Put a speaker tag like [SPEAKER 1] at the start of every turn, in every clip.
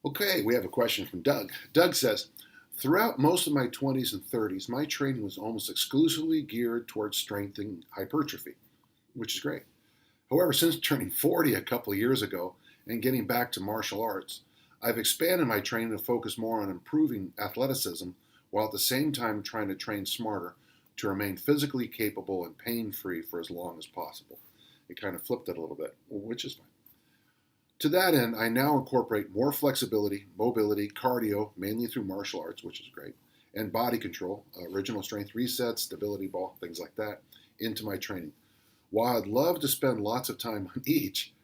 [SPEAKER 1] Okay, we have a question from Doug. Doug says, throughout most of my 20s and 30s, my training was almost exclusively geared towards strength and hypertrophy, which is great. However, since turning 40 a couple of years ago and getting back to martial arts, I've expanded my training to focus more on improving athleticism while at the same time trying to train smarter to remain physically capable and pain-free for as long as possible. It kind of flipped it a little bit, which is fine. To that end, I now incorporate more flexibility, mobility, cardio, mainly through martial arts, which is great, and body control, original strength resets, stability ball, things like that, into my training. While I'd love to spend lots of time on each,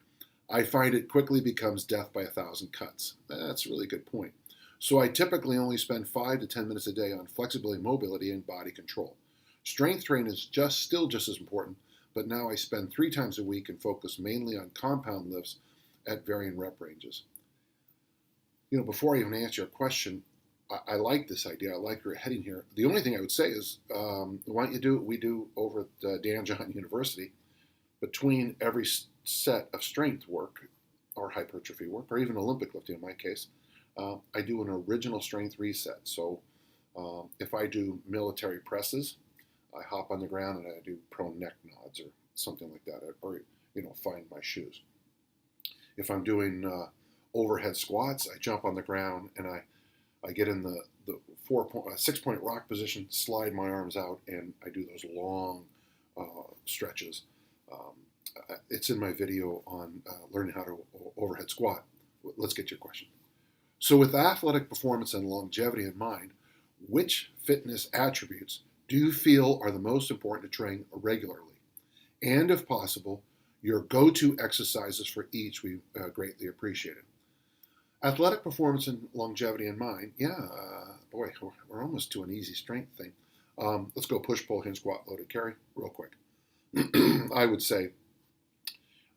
[SPEAKER 1] I find it quickly becomes death by 1,000 cuts. That's a really good point. So I typically only spend 5 to 10 minutes a day on flexibility, mobility, and body control. Strength training is still just as important, but now I spend 3 times a week and focus mainly on compound lifts at varying rep ranges. Before I even answer your question, I like this idea. I like where you're heading here. The only thing I would say is, why don't you do what we do over at Dan John University? Between every set of strength work or hypertrophy work, or even Olympic lifting in my case, I do an original strength reset. So if I do military presses, I hop on the ground and I do prone neck nods or something like that, or find my shoes. If I'm doing overhead squats, I jump on the ground and I get in the 6-point rock position, slide my arms out, and I do those long stretches. It's in my video on learning how to overhead squat. Let's get to your question. So with athletic performance and longevity in mind, which fitness attributes do you feel are the most important to train regularly? And if possible, your go-to exercises for each, we greatly appreciate it. Athletic performance and longevity in mind, boy, we're almost to an easy strength thing. Let's go push, pull, hinge, squat, loaded carry, real quick. I would say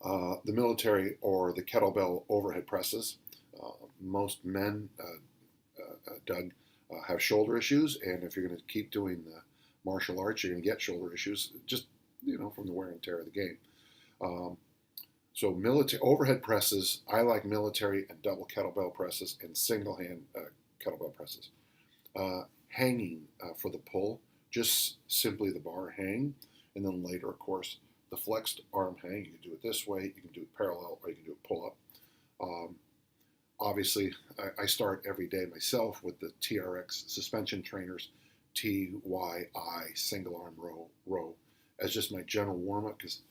[SPEAKER 1] the military or the kettlebell overhead presses. Most men, Doug, have shoulder issues, and if you're going to keep doing the martial arts, you're going to get shoulder issues just from the wear and tear of the game. So military overhead presses, I like military and double kettlebell presses and single hand kettlebell presses. Hanging for the pull, just simply the bar hang, and then later, of course, the flexed arm hang. You can do it this way, you can do it parallel, or you can do it pull up. Obviously, I start every day myself with the TRX suspension trainers, TYI, single arm row, as just my general warm up because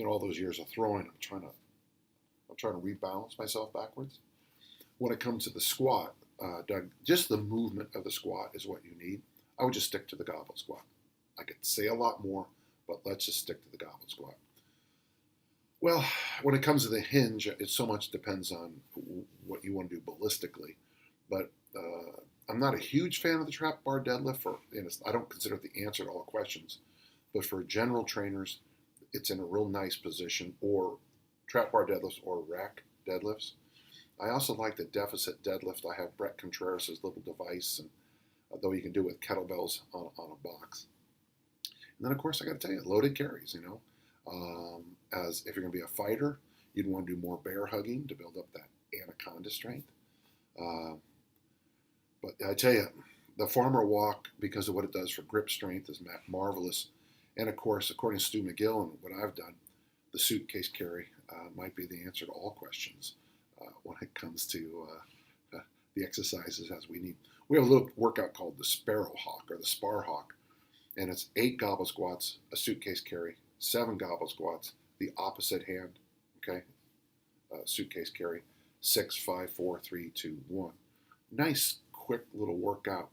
[SPEAKER 1] all those years of throwing, I'm trying to rebalance myself backwards. When it comes to the squat, Doug, just the movement of the squat is what you need. I would just stick to the goblet squat. I could say a lot more, but let's just stick to the goblet squat. Well, when it comes to the hinge, it so much depends on what you want to do ballistically. But I'm not a huge fan of the trap bar deadlift. I don't consider it the answer to all questions. But for general trainers, it's in a real nice position, or trap bar deadlifts or rack deadlifts. I also like the deficit deadlift. I have Brett Contreras' little device, and though you can do it with kettlebells on a box. And then, of course, I got to tell you, loaded carries, as if you're going to be a fighter, you'd want to do more bear hugging to build up that anaconda strength. But I tell you, the farmer walk, because of what it does for grip strength, is marvelous. And of course, according to Stu McGill and what I've done, the suitcase carry might be the answer to all questions when it comes to the exercises as we need. We have a little workout called the Sparrow Hawk or the Spar Hawk, and it's 8 gobble squats, a suitcase carry, 7 gobble squats, the opposite hand, okay, suitcase carry, 6, 5, 4, 3, 2, 1. Nice, quick little workout.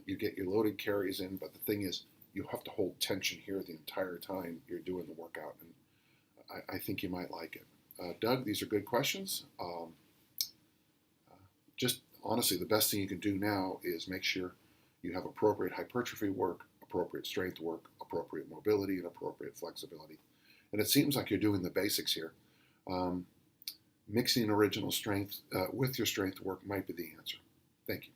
[SPEAKER 1] You get your loaded carries in, but the thing is, you have to hold tension here the entire time you're doing the workout, and I think you might like it. Doug, these are good questions. Just honestly, the best thing you can do now is make sure you have appropriate hypertrophy work, appropriate strength work, appropriate mobility, and appropriate flexibility. And it seems like you're doing the basics here. Mixing original strength with your strength work might be the answer. Thank you.